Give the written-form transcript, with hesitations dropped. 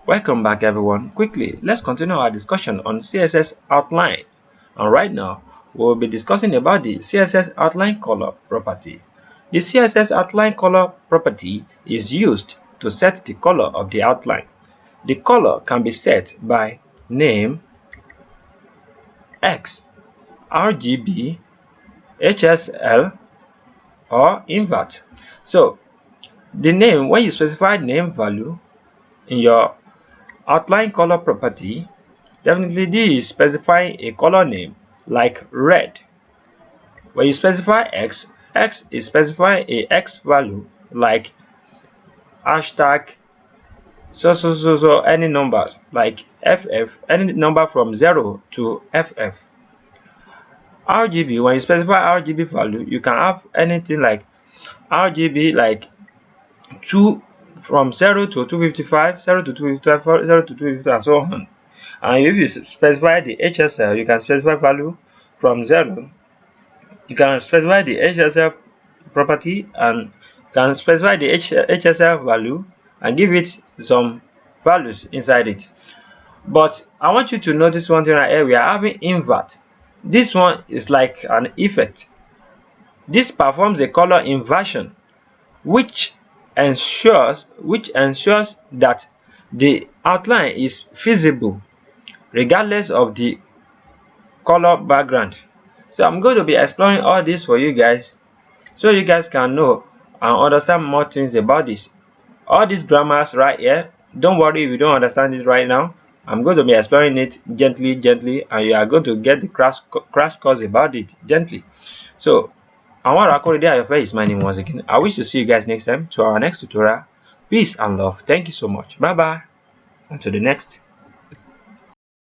Welcome back everyone. Quickly, let's continue our discussion on CSS outline. And right now, we will be discussing about the CSS outline color property. The CSS outline color property is used to set the color of the outline. The color can be set by name, X, RGB, HSL, or invert. So, the name, when you specify name value in your outline color property, definitely this is specifying a color name like red. When you specify X, X is specifying a X value like hashtag so any numbers like FF, any number from 0 to FF. RGB, when you specify RGB value, you can have anything like RGB like 2 from 0 to 255, 0 to 255, 0 to 250, and so on. And if you specify the HSL, you can specify value from 0. You can specify the HSL property and can specify the HSL value and give it some values inside it. But I want you to notice one thing right here. We are having invert. This one is like an effect. This performs a color inversion, which ensures that the outline is visible regardless of the color background. So I'm going to be exploring all this for you guys so you guys can know and understand more things about this. All these grammars right here, don't worry if you don't understand it right now. I'm going to be exploring it gently, and you are going to get the crash course about it gently. So anwar akorede ayofe is my name once again. I wish to see you guys next time to our next tutorial. Peace and love. Thank you so much. Bye bye. Until the next.